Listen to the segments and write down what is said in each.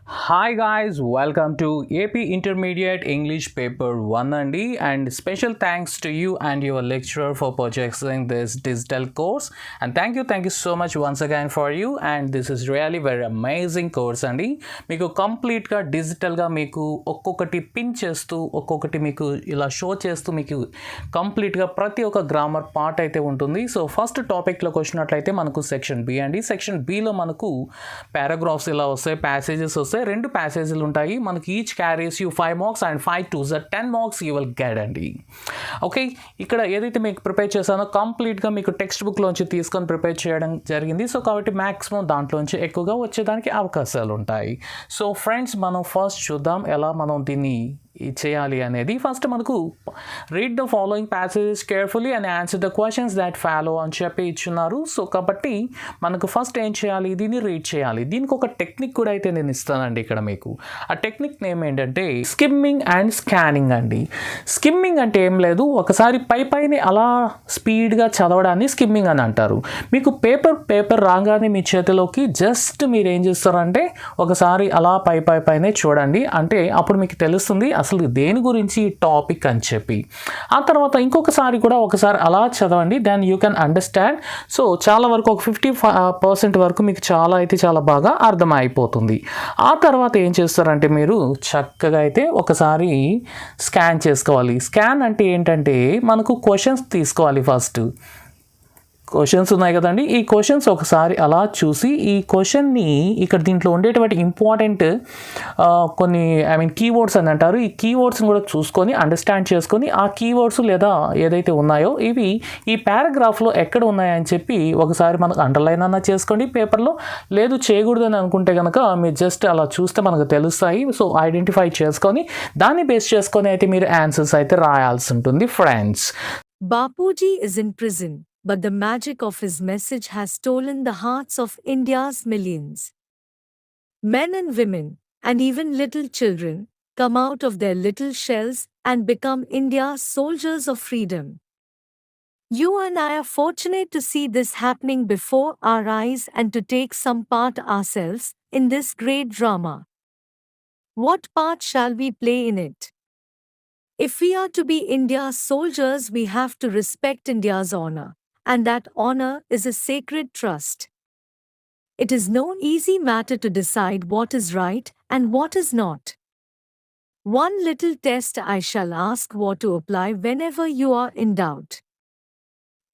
Hi guys, welcome to AP Intermediate English Paper 1 and special thanks to you and your lecturer for purchasing this digital course, and thank you so much once again for you, and this is really very amazing course అండి. మీకు కంప్లీట్గా డిజిటల్గా మీకు ఒక్కొక్కటి pin చేస్తూ ఒక్కొక్కటి మీకు ఇలా షో చేస్తూ మీకు కంప్లీట్గా ప్రతి ఒక్క గ్రామర్ పార్ట్ అయితే ఉంటుంది. సో ఫస్ట్ టాపిక్లోకి వచ్చినట్లయితే మనకు సెక్షన్ బి అండి. సెక్షన్ బిలో మనకు పారాగ్రాఫ్స్ ఇలా వస్తాయి, ప్యాసేజెస్ వస్తాయి. రెండు ప్యాసేజీలు ఉంటాయి మనకి. Each carries you 5 marks and 5 2s 10 marks you will get అండి. ఓకే, ఇక్కడ ఏదైతే మీకు ప్రిపేర్ చేశానో కంప్లీట్గా మీకు టెక్స్ట్ బుక్లోంచి తీసుకొని ప్రిపేర్ చేయడం జరిగింది. సో కాబట్టి మ్యాక్సిమం దాంట్లోంచి ఎక్కువగా వచ్చేదానికి అవకాశాలు ఉంటాయి. సో ఫ్రెండ్స్, మనం ఫస్ట్ చూద్దాం ఎలా మనం దీన్ని చేయాలి అనేది. ఫస్ట్ మనకు read the following passages carefully and answer the questions that follow అని చెప్పి ఇచ్చున్నారు. సో కాబట్టి మనకు ఫస్ట్ ఏం చేయాలి, దీన్ని రీడ్ చేయాలి. దీనికి ఒక టెక్నిక్ కూడా అయితే నేను ఇస్తానండి ఇక్కడ మీకు. ఆ టెక్నిక్ నేమ్ ఏంటంటే స్కిమ్మింగ్ అండ్ స్కానింగ్ అండి. స్కిమ్మింగ్ అంటే ఏం లేదు, ఒకసారి పైనే అలా స్పీడ్గా చదవడాన్ని స్కిమ్మింగ్ అని అంటారు. మీకు పేపర్ రాగానే మీ చేతిలోకి జస్ట్ మీరు ఏం చేస్తారంటే ఒకసారి అలా పైనే చూడండి. అంటే అప్పుడు మీకు తెలుస్తుంది అసలు దేని గురించి టాపిక్ అని చెప్పి. ఆ తర్వాత ఇంకొకసారి కూడా ఒకసారి అలా చదవండి, then you can understand. So చాలా వరకు ఒక 50% వరకు మీకు చాలా బాగా అర్థమైపోతుంది. ఆ తర్వాత ఏం చేస్తారంటే మీరు చక్కగా అయితే ఒకసారి స్కాన్ చేసుకోవాలి. స్కాన్ అంటే ఏంటంటే మనకు క్వశ్చన్స్ తీసుకోవాలి. ఫస్ట్ క్వశ్చన్స్ ఉన్నాయి కదండి, ఈ క్వశ్చన్స్ ఒకసారి అలా చూసి ఈ క్వశ్చన్ని ఇక్కడ దీంట్లో ఉండేటువంటి ఇంపార్టెంట్ కొన్ని కీవర్డ్స్ అని అంటారు. ఈ కీవర్డ్స్ని కూడా చూసుకొని అండర్స్టాండ్ చేసుకొని ఆ కీవర్డ్స్ లేదా ఏదైతే ఉన్నాయో ఇవి ఈ పారాగ్రాఫ్లో ఎక్కడ ఉన్నాయని చెప్పి ఒకసారి మనకు అండర్లైన్ అన్న చేసుకోండి పేపర్లో. లేదు చేయకూడదని అనుకుంటే కనుక మీరు జస్ట్ అలా చూస్తే మనకు తెలుస్తాయి. సో ఐడెంటిఫై చేసుకొని దాన్ని బేస్ చేసుకొని అయితే మీరు ఆన్సర్స్ అయితే రాయాల్సి ఉంటుంది friends. Bapuji is in prison, but the magic of his message has stolen the hearts of India's millions. Men and women, and even little children, come out of their little shells and become India's soldiers of freedom. You and I are fortunate to see this happening before our eyes and to take some part ourselves in this great drama. What part shall we play in it? If we are to be India's soldiers, we have to respect India's honor, and that honor is a sacred trust. It is no easy matter to decide what is right and what is not. One little test I shall ask what to apply whenever you are in doubt.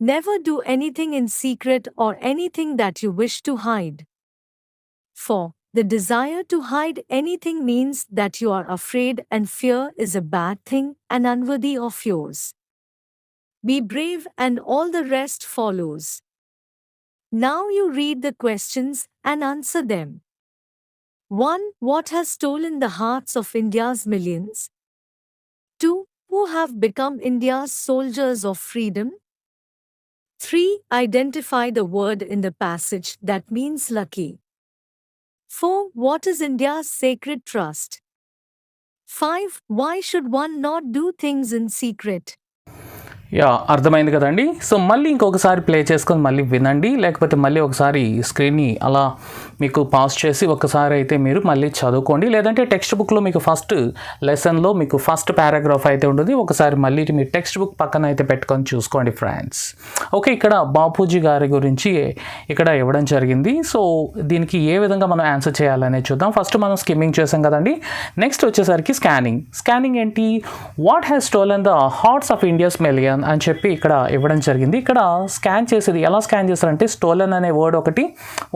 Never do anything in secret or anything that you wish to hide. For the desire to hide anything means that you are afraid, and fear is a bad thing and unworthy of yours. Be brave and all the rest follows. Now you read the questions and answer them. 1. What has stolen the hearts of India's millions? 2. Who have become India's soldiers of freedom? 3. Identify the word in the passage that means lucky. 4. What is India's sacred trust? 5. Why should one not do things in secret? అర్థమైంది కదండి. So మళ్ళీ ఇంకొకసారి play చేసుకొని మళ్ళీ వినండి, లేకపోతే మళ్ళీ ఒకసారి స్క్రీన్ని అలా మీకు పాస్ చేసి ఒకసారి అయితే మీరు మళ్ళీ చదువుకోండి. లేదంటే టెక్స్ట్ బుక్లో మీకు ఫస్ట్ లెసన్లో మీకు ఫస్ట్ పారాగ్రాఫ్ అయితే ఉంటుంది, ఒకసారి మళ్ళీ మీరు టెక్స్ట్ బుక్ పక్కన అయితే పెట్టుకొని చూసుకోండి ఫ్రెండ్స్. ఓకే, ఇక్కడ బాపూజీ గారి గురించి ఇక్కడ ఇవ్వడం జరిగింది. సో దీనికి ఏ విధంగా మనం ఆన్సర్ చేయాలనేది చూద్దాం. ఫస్ట్ మనం స్కిమ్మింగ్ చేసాం కదండి. నెక్స్ట్ వచ్చేసరికి స్కానింగ్ ఏంటి? What has stolen the hearts of India's million అని చెప్పి ఇక్కడ ఇవ్వడం జరిగింది. ఇక్కడ స్కాన్ చేసేది ఎలా స్కాన్ చేస్తారంటే స్టోలన్ అనే వర్డ్ ఒకటి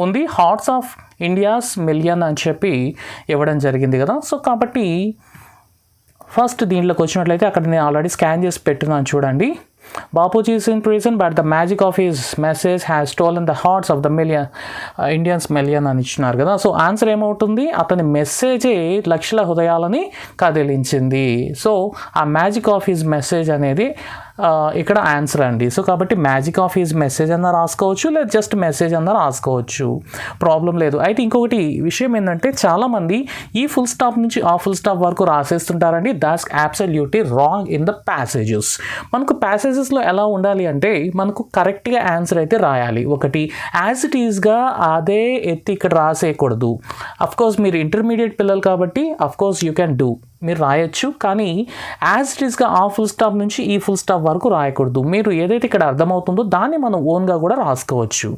ఉంది, హార్ట్స్ ఆఫ్ ఇండియాస్ మిలియన్ అని చెప్పి ఇవ్వడం జరిగింది కదా. సో కాబట్టి ఫస్ట్ దీంట్లోకి వచ్చినట్లయితే అక్కడ నేను ఆల్రెడీ స్కాన్ చేసి పెట్టున్నాను చూడండి. Bapuji is in prison, but the magic of his message has stolen the hearts of the Indians million అని ఇచ్చినారు కదా. సో ఆన్సర్ ఏమవుతుంది, అతని మెసేజే లక్షల హృదయాలని కదిలించింది. సో ఆ మ్యాజిక్ ఆఫ్ హిజ్ మెసేజ్ అనేది ఇక్కడ ఆన్సర్ అండి. సో కాబట్టి మ్యాజిక్ ఆఫ్ హిజ్ మెసేజ్ అన్న రాసుకోవచ్చు, లేదా జస్ట్ మెసేజ్ అన్న రాసుకోవచ్చు, ప్రాబ్లం లేదు. అయితే ఇంకొకటి విషయం ఏంటంటే చాలామంది ఈ ఫుల్ స్టాప్ నుంచి ఆ ఫుల్ స్టాప్ వరకు రాసేస్తుంటారండి. That's absolutely wrong in the passages. మనకు ప్యాసేజెస్లో ఎలా ఉండాలి అంటే మనకు కరెక్ట్గా ఆన్సర్ అయితే రాయాలి. ఒకటి యాజ్ ఇట్ ఈస్గా అదే ఎత్తి ఇక్కడ రాసేయకూడదు. అఫ్కోర్స్ మీరు ఇంటర్మీడియట్ పిల్లలు కాబట్టి అఫ్కోర్స్ యూ కెన్ డూ, మీరు రాయొచ్చు, కానీ యాజ్ ఇట్ ఈస్గా ఆ ఫుల్ స్టాప్ నుంచి ఈ ఫుల్ స్టాప్ వరకు రాయకూడదు. మీరు ఏదైతే ఇక్కడ అర్థమవుతుందో దాన్ని మనం ఓన్గా కూడా రాసుకోవచ్చు.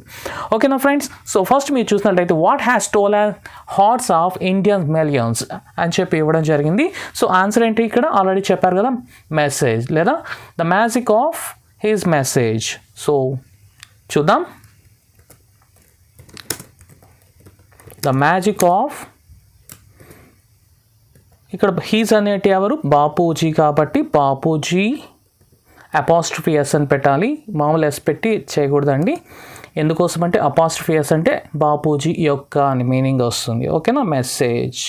ఓకేనా ఫ్రెండ్స్? సో ఫస్ట్ మీరు చూసినట్లయితే what has stolen hearts of Indian millions అని చెప్పి ఇవ్వడం జరిగింది. సో ఆన్సర్ ఏంటి ఇక్కడ ఆల్రెడీ చెప్పారు కదా, మెసేజ్ లేదా the magic of his message. So చూద్దాం, ద మ్యాజిక్ ఆఫ్, ఇక్కడ హీజ్ అనేటి ఎవరు, బాపూజీ, కాబట్టి బాపూజీ అపాస్ట్రఫీ ఎస్ అని పెట్టాలి. మామూలు ఎస్ పెట్టి చేయకూడదండి. ఎందుకోసం అంటే అపాస్ట్రఫీ ఎస్ అంటే బాపూజీ యొక్క అని మీనింగ్ వస్తుంది. ఓకేనా, మెసేజ్.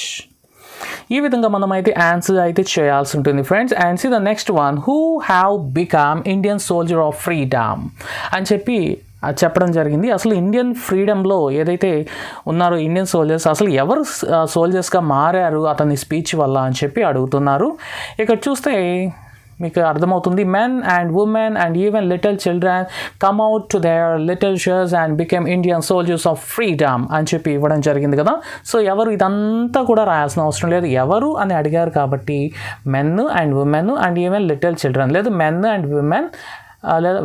ఈ విధంగా మనం అయితే ఆన్సర్ అయితే చేయాల్సి ఉంటుంది friends. And see the next one, who have become Indian soldier of freedom అని చెప్పి చెప్పడం జరిగింది. అసలు ఇండియన్ ఫ్రీడమ్లో ఏదైతే ఉన్నారో ఇండియన్ సోల్జర్స్, అసలు ఎవరు సోల్జర్స్గా మారారు అతని స్పీచ్ వల్ల అని చెప్పి అడుగుతున్నారు. ఇక్కడ చూస్తే మీకు అర్థమవుతుంది, men and women and even little children come out to their little shores and became Indian soldiers of freedom అని చెప్పి ఇవ్వడం జరిగింది కదా. సో ఎవరు, ఇదంతా కూడా రాయాల్సిన అవసరం లేదు. ఎవరు అని అడిగారు కాబట్టి men and women and even little children, లేదు మెన్ అండ్ ఉమెన్ లేదా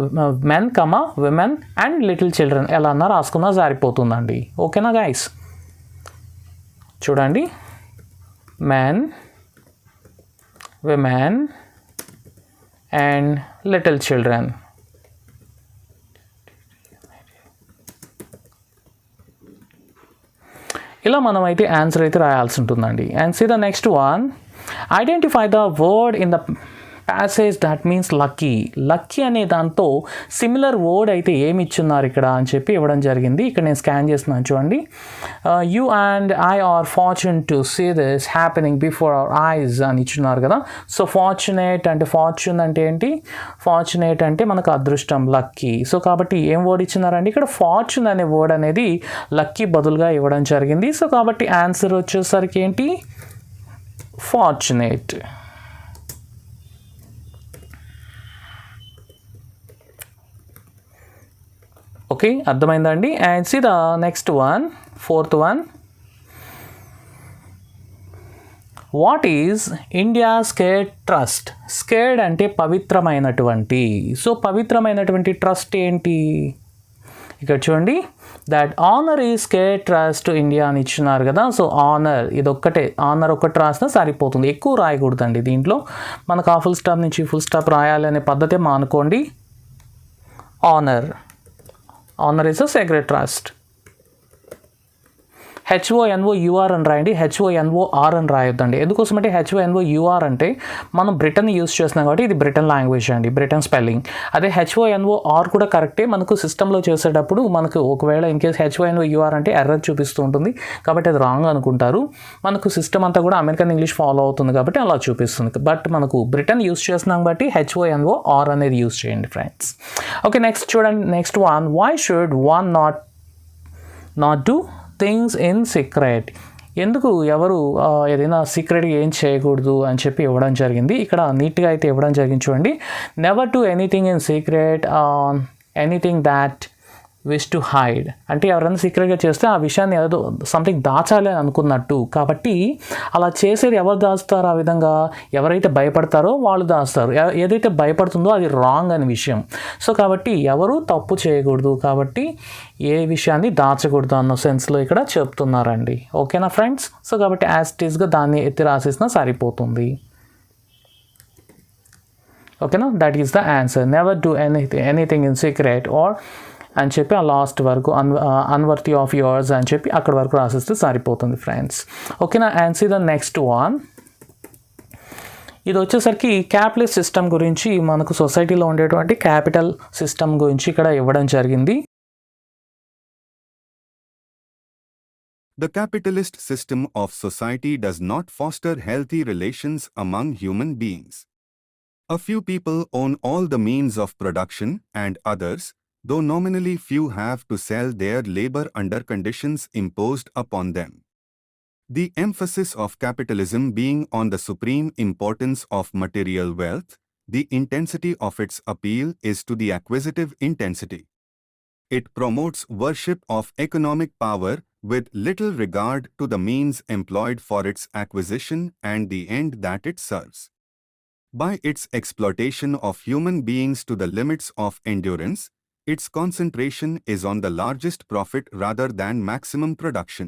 men comma women and little children ఎలా అన్నా రాసుకున్నా సరిపోతుందండి. ఓకేనా గైస్? చూడండి, men, women and little children. ఇలా మనం అయితే ఆన్సర్ అయితే రాయాల్సి ఉంటుందండి. And see the next one, identify the word in the passage that means lucky. Lucky అనే దాంతో సిమిలర్ వర్డ్ అయితే ఏమి ఇచ్చున్నారు ఇక్కడ అని చెప్పి ఇవ్వడం జరిగింది. ఇక్కడ నేను స్కాన్ చేస్తున్నాను చూడండి. You and I are fortune to see this happening before our eyes అని ఇచ్చున్నారు కదా. సో ఫార్చునేట్ అంటే, ఫార్చ్యూన్ అంటే ఏంటి, ఫార్చునేట్ అంటే మనకు అదృష్టం, లక్కీ. సో కాబట్టి ఏం వర్డ్ ఇచ్చినారండి ఇక్కడ, ఫార్చ్యూన్ అనే వర్డ్ అనేది లక్కీ బదులుగా ఇవ్వడం జరిగింది. సో కాబట్టి ఆన్సర్ వచ్చేసరికి ఏంటి, ఫార్చునేట్. ఓకే, అర్థమైందా అండి? And see the next one, fourth one, what is India scared trust. Scared అంటే పవిత్రమైనటువంటి. సో పవిత్రమైనటువంటి ట్రస్ట్ ఏంటి, ఇక్కడ చూడండి, that honour is scared trust to India అని ఇచ్చినారు కదా. సో ఆనర్, ఇదొక్కటే, ఆనర్ ఒక్కటి రాసినా సరిపోతుంది, ఎక్కువ రాయకూడదండి. దీంట్లో మనకు ఆ ఫుల్ స్టాప్ నుంచి ఫుల్ స్టాప్ రాయాలి అనే పద్ధతే మానుకోండి. Honour, honor is a sacred trust. HONOUR అని రాయండి, HONOR అని రాయొద్దండి. ఎందుకోసం అంటే HONOUR అంటే మనం బ్రిటన్ యూస్ చేస్తున్నాం కాబట్టి ఇది బ్రిటన్ లాంగ్వేజ్ అండి, బ్రిటన్ స్పెల్లింగ్. అదే HONOR కూడా కరెక్టే, మనకు సిస్టంలో చేసేటప్పుడు మనకు ఒకవేళ ఇన్కేస్ HONOUR అంటే ఎర్రర్ చూపిస్తూ ఉంటుంది కాబట్టి అది రాంగ్ అనుకుంటారు. మనకు సిస్టమ్ అంతా కూడా అమెరికన్ ఇంగ్లీష్ ఫాలో అవుతుంది కాబట్టి అలా చూపిస్తుంది. బట్ మనకు బ్రిటన్ యూస్ చేస్తున్నాం బట్టి HONOR అనేది యూస్ చేయండి ఫ్రెండ్స్. ఓకే, నెక్స్ట్ చూడండి, next one, why should one not do things in secret. ఎందుకు ఎవరు ఏదైనా సీక్రెట్గా ఏం చేయకూడదు అని చెప్పి ఇవ్వడం జరిగింది. ఇక్కడ నీట్గా అయితే ఇవ్వడం జరిగింది చూడండి. Never to anything in secret, anything that wish to hide. అంటే ఎవరైనా సీక్రెట్గా చేస్తే ఆ విషయాన్ని ఏదో సంథింగ్ దాచాలి అని అనుకున్నట్టు. కాబట్టి అలా చేసేది ఎవరు దాస్తారు, ఆ విధంగా ఎవరైతే భయపడతారో వాళ్ళు దాస్తారు. ఏదైతే భయపడుతుందో అది రాంగ్ అనే విషయం. సో కాబట్టి ఎవరు తప్పు చేయకూడదు, కాబట్టి ఏ విషయాన్ని దాచకూడదు అన్న సెన్స్లో ఇక్కడ చెప్తున్నారండి. ఓకేనా ఫ్రెండ్స్? సో కాబట్టి యాజ్ ఇట్ ఈస్గా దాన్ని ఎత్తి రాసేసినా సరిపోతుంది. ఓకేనా, that is the answer. Never do anything in secret or అని చెప్పి ఆ లాస్ట్ వరకు అన్వర్తి ఆఫ్ యువర్స్ అని చెప్పి అక్కడ వరకు రాసిస్తే సరిపోతుంది ఫ్రెండ్స్. ఓకేనా, and see the next one, ఇది వచ్చేసరికి క్యాపిటలిస్ట్ సిస్టమ్ గురించి, మనకు సొసైటీలో ఉండేటువంటి క్యాపిటల్ సిస్టమ్ గురించి ఇక్కడ ఇవ్వడం జరిగింది. The capitalist system of society does not foster healthy relations among human beings. A few people own all the means of production and others, though nominally few, have to sell their labor under conditions imposed upon them. The emphasis of capitalism being on the supreme importance of material wealth, the intensity of its appeal is to the acquisitive intensity. It promotes worship of economic power with little regard to the means employed for its acquisition and the end that it serves. By its exploitation of human beings to the limits of endurance, its concentration is on the largest profit rather than maximum production.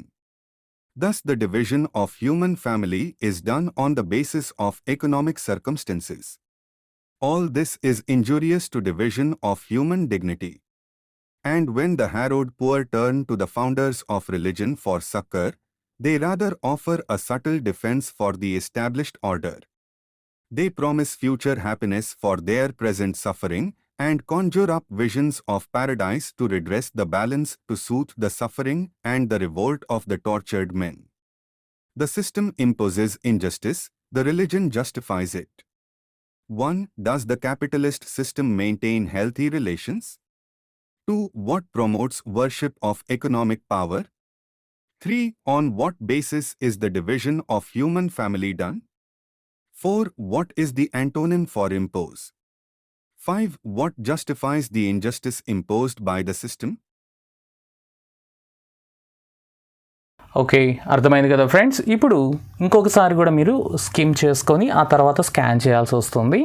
Thus, the division of human family is done on the basis of economic circumstances. All this is injurious to division of human dignity. And when the harrowed poor turn to the founders of religion for succor, they rather offer a subtle defense for the established order. They promise future happiness for their present suffering and conjure up visions of paradise to redress the balance, to soothe the suffering and the revolt of the tortured men. The system imposes injustice, the religion justifies it. 1. Does the capitalist system maintain healthy relations? 2. What promotes worship of economic power? 3. On what basis is the division of human family done? 4. What is the antonym for impose? 5. What justifies the injustice imposed by the system? Okay, అర్థమైంది కదా friends. ఇప్పుడు ఇంకొకసారి కూడా మీరు skim చేసుకొని ఆ తర్వాత scan చేయాల్సి వస్తుంది.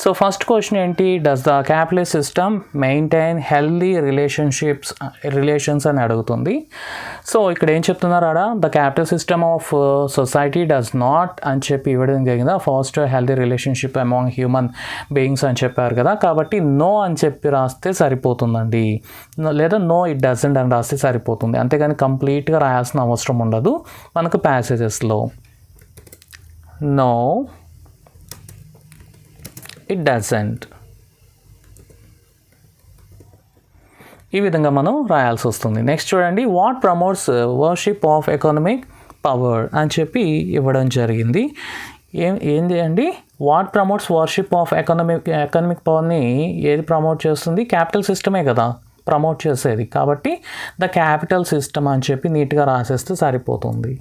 సో ఫస్ట్ క్వశ్చన్ ఏంటి, does the capitalist system maintain healthy relations అని అడుగుతుంది. సో ఇక్కడ ఏం చెప్తున్నారు ఆడ, the capital system of society does not అని చెప్పి ఇవ్వడం జరిగిందా, first healthy relationship among human beings అని చెప్పారు కదా, కాబట్టి నో అని చెప్పి రాస్తే సరిపోతుందండి, లేదా నో ఇట్ డజంట్ అని రాస్తే సరిపోతుంది. అంతేగాని కంప్లీట్గా రాయాల్సిన అవసరం ఉండదు మనకు ప్యాసేజెస్లో. నో ఇట్ డజంట్, ఈ విధంగా మనం రాయాల్సి వస్తుంది. నెక్స్ట్ చూడండి, what promotes worship of economic power అని చెప్పి ఇవ్వడం జరిగింది. ఏంది అండి, what promotes worship of economic పవర్ని ఏది ప్రమోట్ చేస్తుంది, క్యాపిటల్ సిస్టమే కదా ప్రమోట్ చేసేది, కాబట్టి ద క్యాపిటల్ సిస్టమ్ అని చెప్పి నీట్గా రాసేస్తే సరిపోతుంది.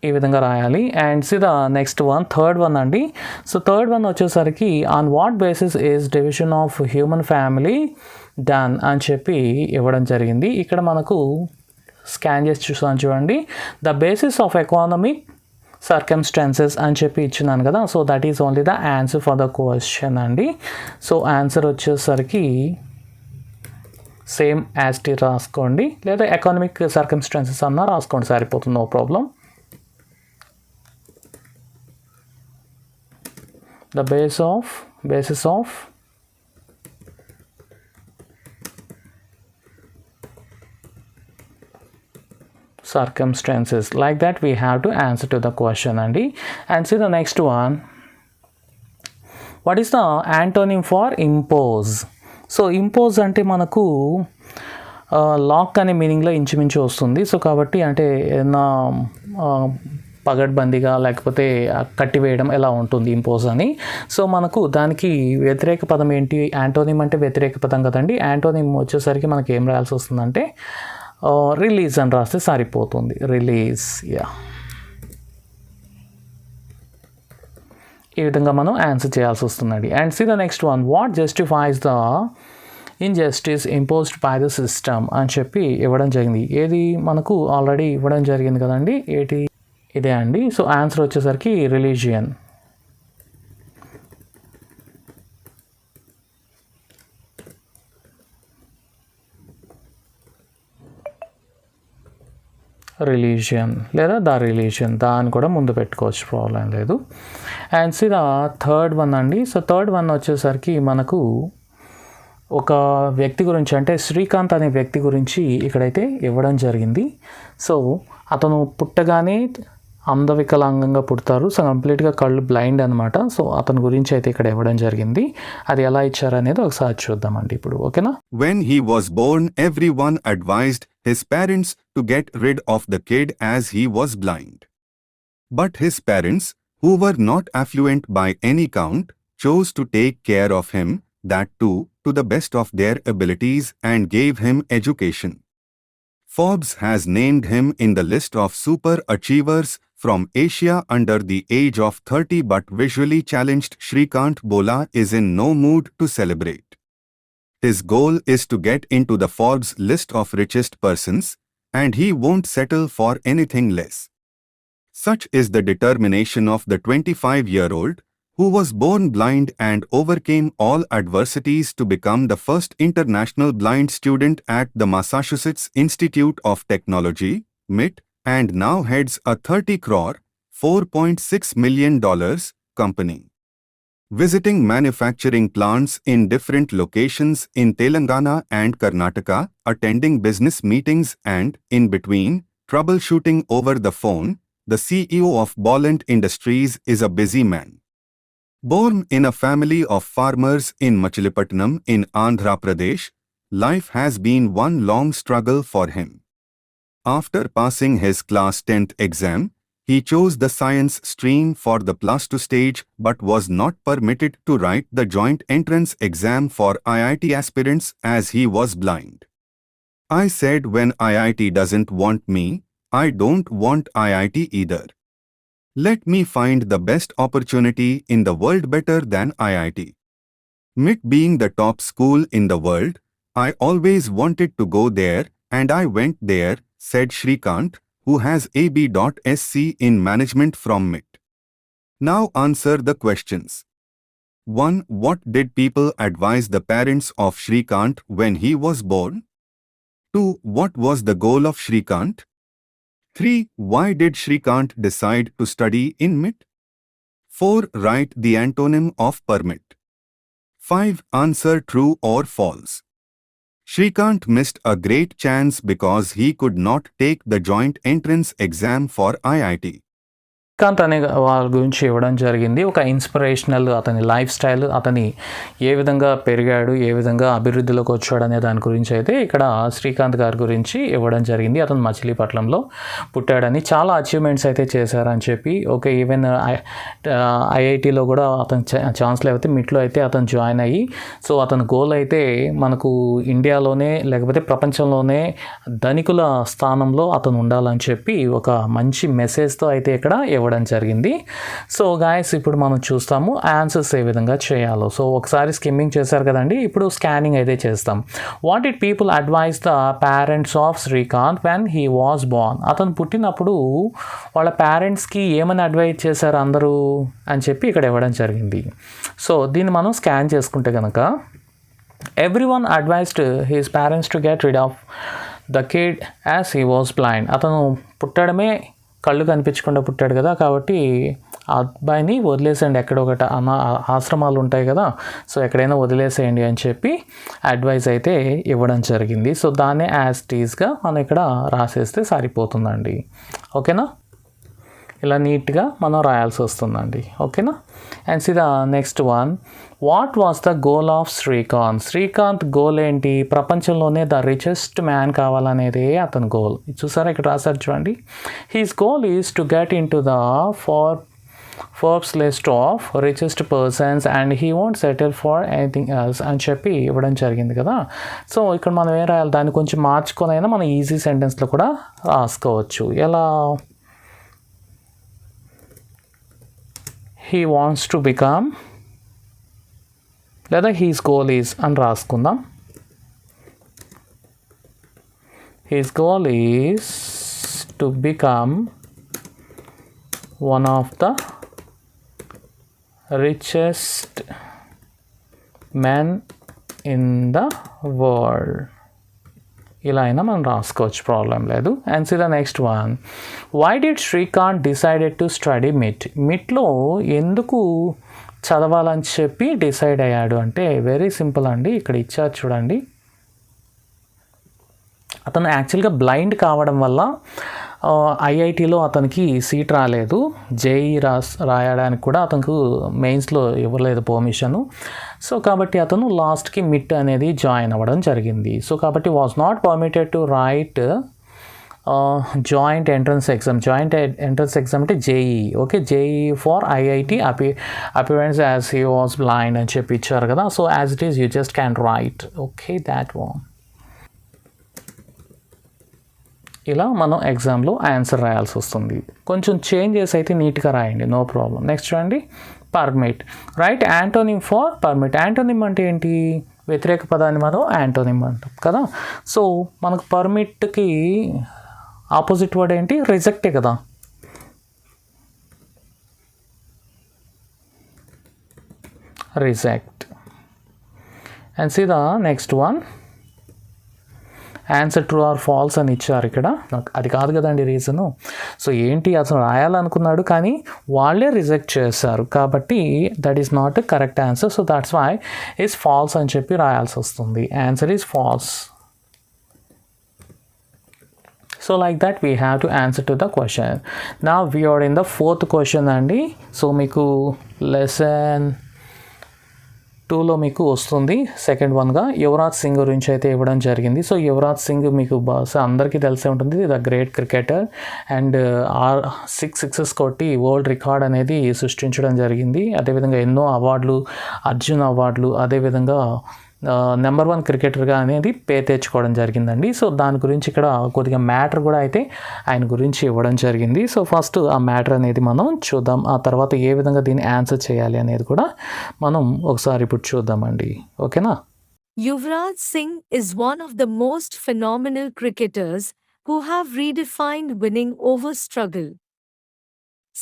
ఈ విధంగా రాయాలి. And see the next one, third one అండి. సో థర్డ్ వన్ వచ్చేసరికి on what basis is division of human family done అని చెప్పి ఇవ్వడం జరిగింది. ఇక్కడ మనకు స్కాన్ చేసి చూసాను చూడండి, the basis of economic circumstances అని చెప్పి ఇచ్చినాను కదా, so that is only the answer for the question అండి. సో ఆన్సర్ వచ్చేసరికి సేమ్ యాజ్ టీ రాసుకోండి, లేదా ఎకానమిక్ సర్కమ్స్టాన్సెస్ అన్నా రాసుకోండి, సరిపోతుంది, no problem. The basis of circumstances, like that we have to answer to the question andi. And see the next one, what is the antonym for impose? So impose అంటే మనకు lock అనే మీనింగ్లో ఇంచుమించు వస్తుంది. So కాబట్టి అంటే ఏదైనా పగడ్బందీగా లేకపోతే కట్టివేయడం ఎలా ఉంటుంది ఇంపోజ్ అని. సో మనకు దానికి వ్యతిరేక పదం ఏంటి, యాంటోనిమ్ అంటే వ్యతిరేక పదం కదండి. యాంటోనిమ్ వచ్చేసరికి మనకి ఏం రాయాల్సి వస్తుందంటే రిలీజ్ అని రాస్తే సరిపోతుంది, రిలీజ్. యా, ఈ విధంగా మనం ఆన్సర్ చేయాల్సి వస్తుందండి. And see the next one, what justifies the injustice imposed by the system అని చెప్పి ఇవ్వడం జరిగింది. ఏది మనకు ఆల్రెడీ ఇవ్వడం జరిగింది కదండి, ఏంటి ఇదే అండి. సో ఆన్సర్ వచ్చేసరికి రిలీజియన్. రిలీజియన్ లేదా ద రిలీజియన్, దాన్ని కూడా ముందు పెట్టుకోవచ్చు, ప్రాబ్లం లేదు. And see the third one అండి. సో థర్డ్ వన్ వచ్చేసరికి మనకు ఒక వ్యక్తి గురించి, అంటే శ్రీకాంత్ అనే వ్యక్తి గురించి ఇక్కడైతే ఇవ్వడం జరిగింది. సో అతను పుట్టగానే అందవికలాంగంగా పుడతారు. సో కంప్లీట్గా కళ్ళు బ్లైండ్ అనమాట. సో అతని గురించి అయితే ఇక్కడ ఇవ్వడం జరిగింది. అది ఎలా ఇచ్చారనేది ఒకసారి చూద్దామండి ఇప్పుడు. ఓకేనా. When he was born, everyone advised his parents to get rid of the kid as he was blind. But his parents, who were not affluent by any count, chose to take care of him, that too, to the best of their abilities, and gave him education. Forbes has named him in the list of super achievers from Asia under the age of 30, but visually challenged Shrikant Bola is in no mood to celebrate. His goal is to get into the Forbes list of richest persons, and he won't settle for anything less. Such is the determination of the 25-year-old, who was born blind and overcame all adversities to become the first international blind student at the Massachusetts Institute of Technology, MIT, and now heads a 30 crore, $4.6 million company. Visiting manufacturing plants in different locations in Telangana and Karnataka, attending business meetings and, in between, troubleshooting over the phone, the CEO of Bolland Industries is a busy man. Born in a family of farmers in Machilipatnam in Andhra Pradesh, life has been one long struggle for him. After passing his class 10th exam, he chose the science stream for the plus 2 stage but was not permitted to write the joint entrance exam for IIT aspirants as he was blind. I said, when IIT doesn't want me, I don't want IIT either. Let me find the best opportunity in the world better than IIT. MIT being the top school in the world, I always wanted to go there, and I went there, said Shrikant, who has AB.SC in management from MIT. Now answer the questions. 1. What did people advise the parents of Shrikant when he was born? 2. What was the goal of Shrikant? 3. Why did Shrikant decide to study in MIT? 4. Write the antonym of permit. 5. Answer true or false. Shrikant missed a great chance because he could not take the joint entrance exam for IIT. Srikanth అనే వాళ్ళ గురించి ఇవ్వడం జరిగింది. ఒక inspirational, అతని life style, అతని ఏ విధంగా పెరిగాడు, ఏ విధంగా అభివృద్ధిలోకి వచ్చాడు అనే దాని గురించి అయితే ఇక్కడ శ్రీకాంత్ గారి గురించి ఇవ్వడం జరిగింది. అతను మచిలీపట్నంలో పుట్టాడని, చాలా అచీవ్మెంట్స్ అయితే చేశారని చెప్పి, ఓకే ఈవెన్ ఐఐటీలో కూడా అతను ఛాన్స్ లేకపోతే మిట్లో అయితే అతను జాయిన్ అయ్యి, సో అతని గోల్ అయితే మనకు ఇండియాలోనే లేకపోతే ప్రపంచంలోనే ధనికుల స్థానంలో అతను ఉండాలని చెప్పి ఒక మంచి మెసేజ్తో అయితే ఇక్కడ ఇవ్వడం జరిగింది. సో గాయస్, ఇప్పుడు మనం చూస్తాము ఆన్సర్స్ ఏ విధంగా చేయాలో. సో ఒకసారి స్కిమ్మింగ్ చేశారు కదండి, ఇప్పుడు స్కానింగ్ అయితే చేస్తాం. What did people advise the parents of Srikanth when he was born? అతను పుట్టినప్పుడు వాళ్ళ పేరెంట్స్కి ఏమని అడ్వైజ్ చేశారు అందరూ అని చెప్పి ఇక్కడ ఇవ్వడం జరిగింది. సో దీన్ని మనం స్కాన్ చేసుకుంటే కనుక, everyone advised his parents to get rid of the kid as he was blind. అతను పుట్టడమే కళ్ళు కనిపించకుండా పుట్టాడు కదా, కాబట్టి ఆ అబ్బాయిని వదిలేసేయండి, ఎక్కడ ఒకటి ఆశ్రమాలు ఉంటాయి కదా, సో ఎక్కడైనా వదిలేసేయండి అని చెప్పి అడ్వైస్ అయితే ఇవ్వడం జరిగింది. సో దాన్ని యాజ్ టీజ్గా మనం ఇక్కడ రాసేస్తే సరిపోతుందండి. ఓకేనా, ఇలా నీట్గా మనం రాయాల్సి వస్తుందండి. ఓకేనా. And see the next one, what was the goal of Srikanth? Srikanth goal ఏంటి? ప్రపంచంలోనే ద రిచెస్ట్ మ్యాన్ కావాలనేదే అతని గోల్. చూసారా ఇక్కడ రాశారు చూడండి. He's goal is to get in to the Forbes list of richest persons and he won't settle for anything else అని చెప్పి ఇవ్వడం జరిగింది కదా. సో ఇక్కడ మనం ఏం రాయాలి, దాన్ని కొంచెం మార్చుకొని అయినా మనం ఈజీ సెంటెన్స్లో కూడా రాసుకోవచ్చు. ఎలా? he wants to become, లేదా his goal is అని రాసుకుందాం. his goal is to become one of the richest men in the world. ఇలా అయినా మనం రాసుకోవచ్చు, ప్రాబ్లం లేదు. And see the next one, why did Srikanth decided to study MIT? మిట్లో ఎందుకు చదవాలని చెప్పి డిసైడ్ అయ్యాడు అంటే వెరీ సింపుల్ అండి. ఇక్కడ ఇచ్చారు చూడండి, అతను యాక్చువల్గా బ్లైండ్ కావడం వల్ల ఐఐటీలో అతనికి సీట్ రాలేదు, జేఈ రాయడానికి కూడా అతనికి మెయిన్స్లో ఇవ్వలేదు పర్మిషను. సో కాబట్టి అతను లాస్ట్కి మిట్ అనేది జాయిన్ అవ్వడం జరిగింది. సో కాబట్టి was not permitted to write joint entrance exam. Joint entrance exam అంటే JEE. Okay, JEE for IIT appearance as he was blind అని చెప్పి ఇచ్చారు కదా. So as it is you just can write. Okay, that one. ఇలా మనం ఎగ్జామ్లో answer రాయాల్సి వస్తుంది. కొంచెం చేంజెస్ అయితే నీట్గా రాయండి, నో ప్రాబ్లం. నెక్స్ట్ చూడండి, permit. Right antonym for permit. Antonym అంటే ఏంటి? వ్యతిరేక పదాన్ని మనం యాంటోనిమ్ అంటాం కదా. సో మనకు పర్మిట్కి ఆపోజిట్ వర్డ్ ఏంటి? రిజెక్టే కదా. Reject. And see the next one, answer true or false అని ఇచ్చారు ఇక్కడ. అది కాదు కదండి రీజను. సో ఏంటి, అసలు రాయాలనుకున్నాడు కానీ వాళ్ళే రిజెక్ట్ చేశారు కాబట్టి that is not correct answer. So that's why is false అని చెప్పి రాయాల్సి వస్తుంది. Answer is false. So like that we have to answer to the question. Now we are in the fourth question అండి. So మీకు lesson 2లో మీకు వస్తుంది second వన్గా యువరాజ్ సింగ్ గురించి అయితే ఇవ్వడం జరిగింది. సో యువరాజ్ సింగ్ మీకు అందరికీ తెలిసే ఉంటుంది, the great cricketer and 6 sixes కొట్టి వరల్డ్ రికార్డ్ అనేది సృష్టించడం జరిగింది. అదేవిధంగా ఎన్నో అవార్డులు, అర్జున్ అవార్డులు, అదేవిధంగా నెంబర్ 1 క్రికెటర్గా అనేది పేరు తెచ్చుకోవడం జరిగిందండి. సో దాని గురించి ఇక్కడ కొద్దిగా మ్యాటర్ కూడా అయితే ఆయన గురించి ఇవ్వడం జరిగింది. సో ఫస్ట్ ఆ మ్యాటర్ అనేది మనం చూద్దాం, ఆ తర్వాత ఏ విధంగా దీన్ని ఆన్సర్ చేయాలి అనేది కూడా మనం ఒకసారి ఇప్పుడు చూద్దామండి. ఓకేనా? Yuvraj Singh is one of the most phenomenal cricketers who have redefined winning over struggle.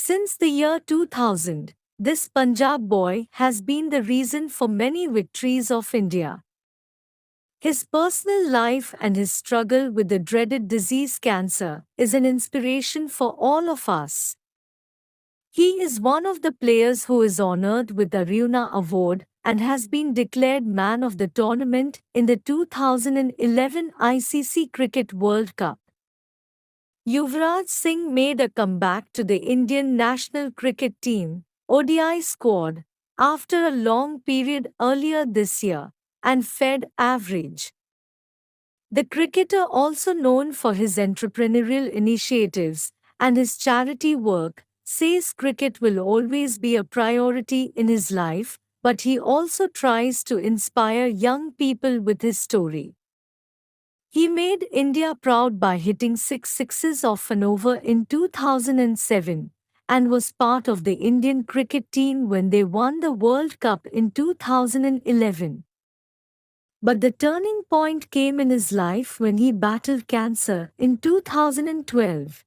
Since the year 2000, this Punjab boy has been the reason for many victories of India. His personal life and his struggle with the dreaded disease cancer is an inspiration for all of us. He is one of the players who is honored with the Arjuna Award and has been declared man of the tournament in the 2011 ICC Cricket World Cup. Yuvraj Singh made a comeback to the Indian national cricket team ODI squad after a long period earlier this year and fared average. The cricketer, also known for his entrepreneurial initiatives and his charity work, says cricket will always be a priority in his life, but he also tries to inspire young people with his story. He made India proud by hitting 6 sixes off an over in 2007 and was part of the Indian cricket team when they won the World Cup in 2011. But the turning point came in his life when he battled cancer in 2012.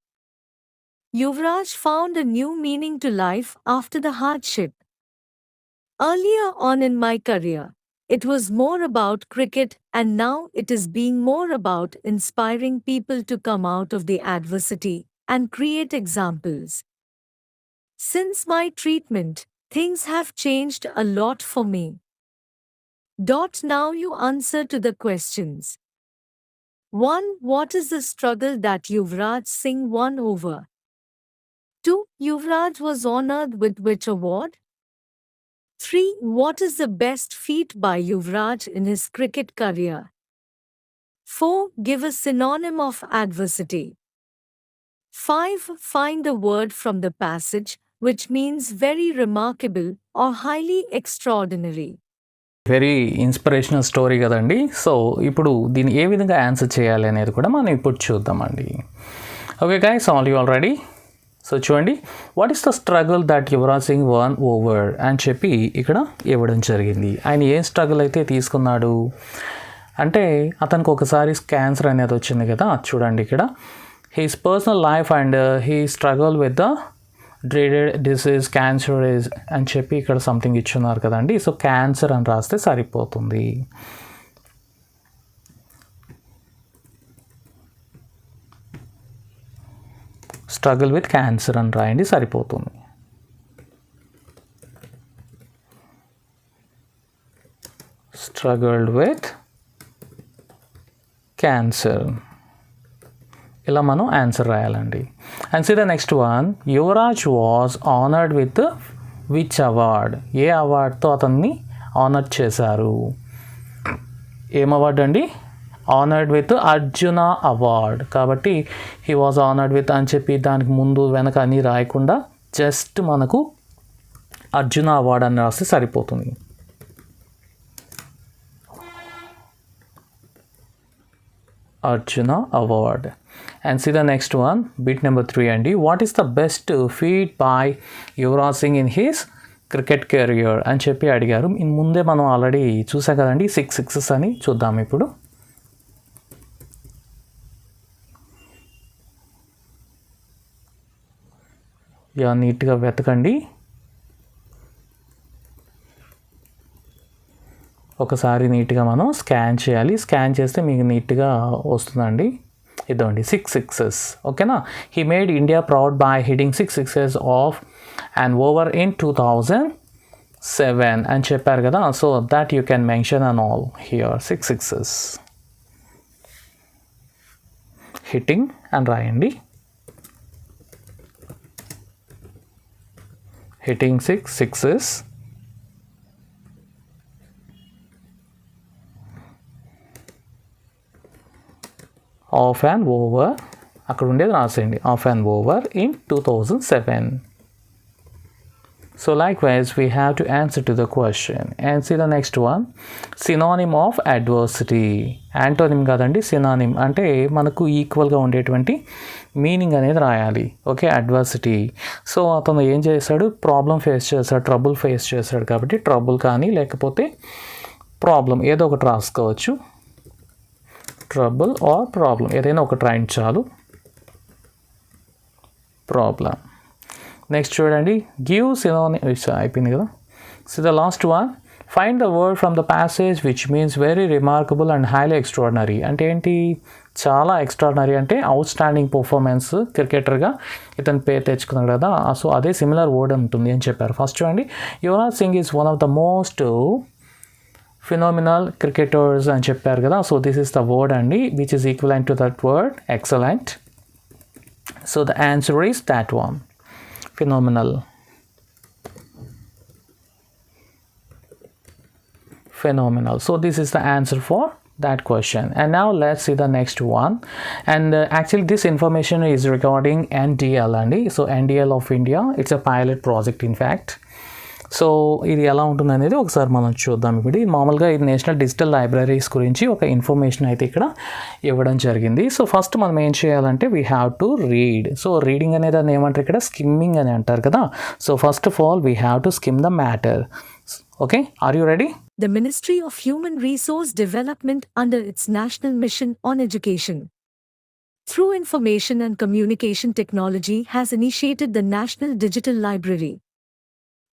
Yuvraj found a new meaning to life after the hardship. Earlier on in my career, it was more about cricket, and now it is being more about inspiring people to come out of the adversity and create examples. Since my treatment, things have changed a lot for me. Now you answer to the questions. 1. What is the struggle that Yuvraj Singh won over? 2. Yuvraj was honored with which award? 3. What is the best feat by Yuvraj in his cricket career? 4. Give a synonym of adversity. 5. Find the word from the passage which means very remarkable or highly extraordinary. Very inspirational story కదండి. So ఇప్పుడు దీన్ని ఏ విధంగా answer చేయాలి అనేది కూడా మనం ఇప్పుడు చూద్దామండి. Okay guys, all you already. So చూడండి, what is the struggle that Yuvraj Singh won over అని చెప్పి ఇక్కడ ఇవ్వడం జరిగింది. ఆయన ఏం స్ట్రగుల్ అయితే తీసుకున్నాడు అంటే, అతనికి ఒకసారి క్యాన్సర్ అనేది వచ్చింది కదా. చూడండి ఇక్కడ, his personal life and he struggle with the dreaded disease cancer is అని చెప్పి ఇక్కడ సంథింగ్ ఇచ్చున్నారు కదండి. సో క్యాన్సర్ అని రాస్తే సరిపోతుంది. స్ట్రగుల్ విత్ క్యాన్సర్ అని రాయండి, సరిపోతుంది. struggled with cancer. ఇలా మనం ఆన్సర్ రాయాలండి. And see the next one, Yuvraj was honoured with which award? ఏ అవార్డ్తో అతన్ని ఆనర్ చేశారు? ఏం అవార్డు అండి? Honoured with Arjuna award. కాబట్టి హీ వాజ్ ఆనర్డ్ విత్ అని చెప్పి దానికి ముందు వెనక అని రాయకుండా జస్ట్ మనకు అర్జున అవార్డ్ అని రాస్తే సరిపోతుంది. Arjuna Award. And see the next one, bit number 3 అండి. What is the best feat by Yuvraj Singh in his cricket career అని చెప్పి అడిగారు. ముందే మనం ఆల్రెడీ చూసాం కదండి 6 సిక్సెస్ అని. చూద్దాం ఇప్పుడు. నీట్గా వెతకండి. ఒకసారి నీట్గా మనం స్కాన్ చేయాలి. స్కాన్ చేస్తే మీకు నీట్గా వస్తుందండి. ఇదండి 6 సిక్సెస్. ఓకేనా? He made India proud by hitting 6 sixes off and over in 2007 అని చెప్పారు కదా. So that you can mention and all here 6 sixes. Hitting అని రాయండి. Hitting 6 sixes off and over, అక్కడ ఉండేది రాసేయండి, off and over in 2007. So likewise we have to answer to the question. And see the next one, synonym of adversity. Antonym కాదండి, synonym అంటే మనకు ఈక్వల్గా ఉండేటువంటి మీనింగ్ అనేది రాయాలి. Okay, adversity. సో అతను ఏం చేశాడు? ప్రాబ్లం ఫేస్ చేశాడు, ట్రబుల్ ఫేస్ చేశాడు. కాబట్టి ట్రబుల్ కానీ లేకపోతే ప్రాబ్లం ఏదో ఒకటి రాసుకోవచ్చు. ట్రబుల్ ఆర్ ప్రాబ్లం ఏదైనా ఒకటి రాయండి చాలు. ప్రాబ్లం. నెక్స్ట్ చూడండి, గివ్ సినోనిమ్ అయిపోయింది కదా. So the last one, find the word from the passage which means very remarkable and highly extraordinary. అంటే ఏంటి? చాలా ఎక్స్ట్రాడినరీ అంటే అవుట్ స్టాండింగ్ పర్ఫార్మెన్స్, క్రికెటర్గా ఇతను పేరు తెచ్చుకున్నాడు కదా. సో అదే సిమిలర్ వర్డ్ ఉంటుంది అని చెప్పారు. ఫస్ట్ చూడండి, Yuvraj Singh is one of the most phenomenal cricketers అని చెప్పారు కదా. So this is the word అండి which is equivalent to that word excellent. So the answer is that one, phenomenal. Phenomenal. So this is the answer for that question. And now let's see the next one. And actually this information is regarding NDL అండి. So NDL of India, it's a pilot project in fact. So ఇది ఎలా ఉంటుంది అనేది ఒకసారి మనం చూద్దాం. ఇప్పుడు మామూలుగా ఇది నేషనల్ డిజిటల్ లైబ్రరీస్ గురించి ఒక ఇన్ఫర్మేషన్ అయితే ఇక్కడ ఇవ్వడం జరిగింది. సో ఫస్ట్ మనం ఏం చేయాలంటే we have to read. So reading అనేది దాన్ని ఏమంటారు ఇక్కడ? స్కిమ్మింగ్ అని అంటారు కదా. So first of all we have to skim the matter. Okay, are you ready? The Ministry of Human Resource Development under its National Mission on Education, through Information and Communication Technology, has initiated the National Digital Library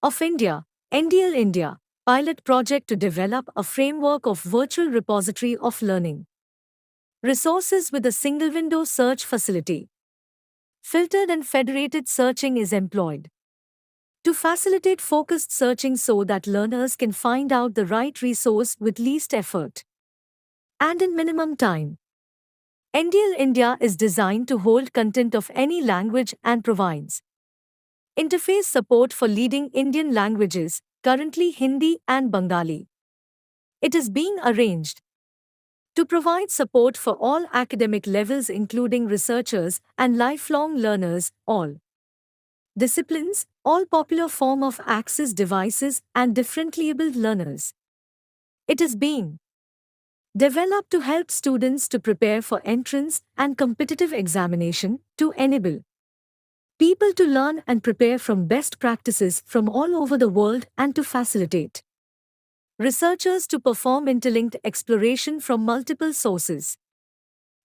of India, NDL India, pilot project to develop a framework of virtual repository of learning resources with a single window search facility. Filtered and federated searching is employed to facilitate focused searching so that learners can find out the right resource with least effort and in minimum time. NDL India is designed to hold content of any language and provides interface support for leading Indian languages, currently Hindi and Bengali. It is being arranged to provide support for all academic levels including researchers and lifelong learners, all disciplines, all popular form of access devices and differently abled learners. It is being developed to help students to prepare for entrance and competitive examination, to enable people to learn and prepare from best practices from all over the world and to facilitate researchers to perform interlinked exploration from multiple sources.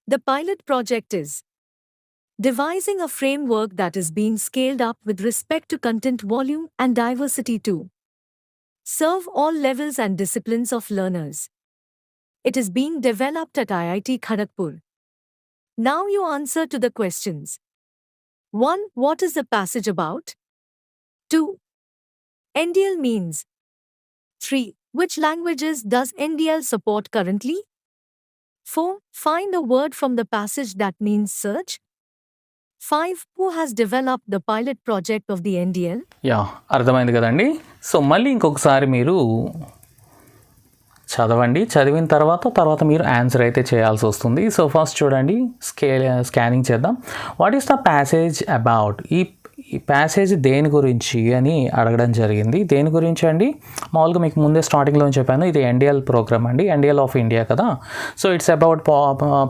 The pilot project is devising a framework that is being scaled up with respect to content volume and diversity to serve all levels and disciplines of learners. It is being developed at IIT Kharagpur. Now you answer to the questions. 1. What is the passage about? 2. NDL means. 3. Which languages does NDL support currently? 4. Find a word from the passage that means search. 5. Who has developed the pilot project of the NDL? Yeah అర్థమైంది కదండి. So మళ్ళీ ఇంకొకసారి మీరు చదవండి, చదివిన తర్వాత మీరు answer అయితే చేయాల్సి వస్తుంది. సో ఫస్ట్ చూడండి, స్కానింగ్ చేద్దాం. What is the passage about? ఈ ప్యాసేజ్ దేని గురించి అని అడగడం జరిగింది. దేని గురించి అండి? మామూలుగా మీకు ముందే స్టార్టింగ్లో చెప్పాను, ఇది ఎన్డిఎల్ ప్రోగ్రామ్ అండి, ఎన్డిఎల్ ఆఫ్ ఇండియా కదా. So it's about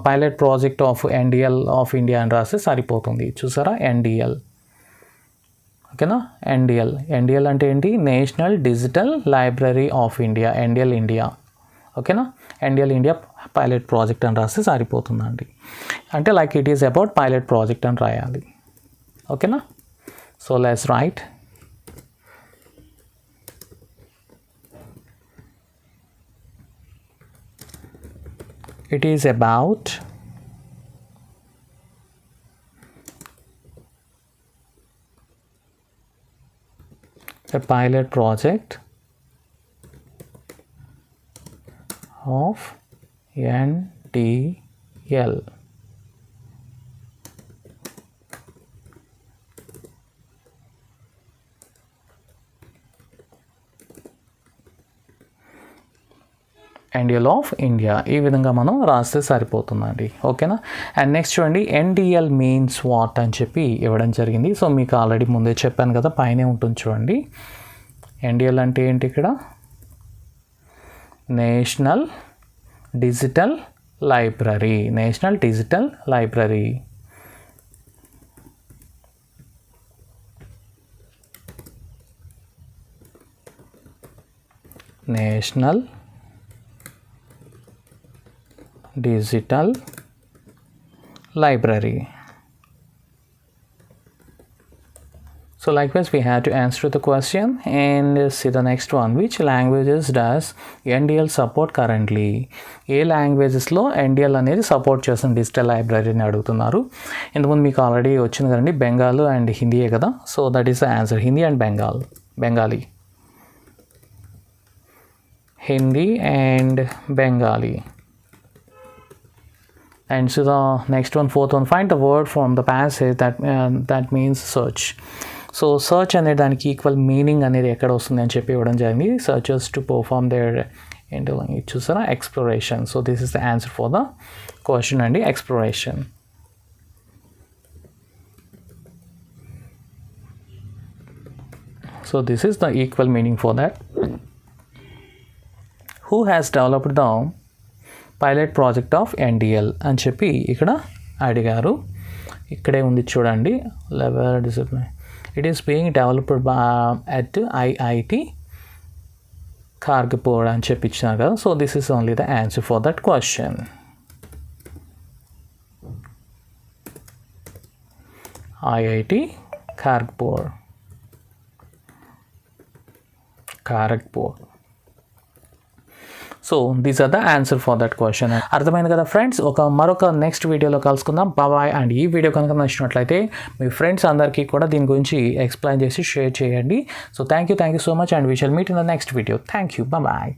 pilot project of NDL of India అని రాస్తే సరిపోతుంది. చూసారా, ఎన్డిఎల్. ఓకేనా, ఎన్డిఎల్ అంటే ఏంటి? National digital library of India, NDL India. ఓకేనా, ఎన్డిఎల్ ఇండియా పైలట్ ప్రాజెక్ట్ అని రాస్తే సరిపోతుందండి. అంటే like it is about pilot project అని రాయాలి. ఓకేనా, so let's write. It is about a pilot project of NDL. NDL of India. ఈ విధంగా మనం రాస్తే సరిపోతుందండి. ఓకేనా. అండ్ నెక్స్ట్ చూడండి, ఎన్డిఎల్ మీన్స్ వాట్ అని చెప్పి ఇవ్వడం జరిగింది. సో మీకు ఆల్రెడీ ముందే చెప్పాను కదా, పైనే ఉంటుంది చూడండి. ఎన్డిఎల్ అంటే ఏంటి? ఇక్కడ national digital library, national digital library. National digital library. So likewise we have to answer the question and see the next one. Which languages does NDL support currently? ఏ లాంగ్వేజెస్లో ఎన్డిఎల్ అనేది సపోర్ట్ చేస్తుంది digital లైబ్రరీని అడుగుతున్నారు. ఇంతకుముందు మీకు already వచ్చింది కదండి, బెంగాల్ అండ్ హిందీయే కదా. So that is the answer, Hindi and Bengali. Hindi and Bengali. And so the next one, fourth one, find the word from the passage that means search. So search అనే దానికి ఈక్వల్ మీనింగ్ అనేది ఎక్కడ వస్తుంది అని చెప్పి ఇవ్వడం జరిగింది. సర్చర్స్ టు పర్ఫార్మ్ దేర్ ఏంటో చూసారా, exploration. So this is the answer for the question అండి, exploration. So this is the equal meaning for that. Who has developed the pilot project of NDL అని చెప్పి ఇక్కడ అడిగారు. ఇక్కడే ఉంది చూడండి, level discipline. It is being developed at IIT Kharagpur అని చెప్పి ఇచ్చినారు కదా. So this is only the answer for that question. IIT Kharagpur. So these are the answer for that question. అర్థమైంది కదా ఫ్రెండ్స్. మరొక నెక్స్ట్ వీడియోలో కలుసుకుందాం. బాయ్. అండ్ ఈ వీడియో కనుక నచ్చినట్లయితే మీ ఫ్రెండ్స్ అందరికీ కూడా దీని గురించి ఎక్స్ప్లెయిన్ చేసి షేర్ చేయండి. So thank you so much and we shall meet in the next video. Thank you. Bye.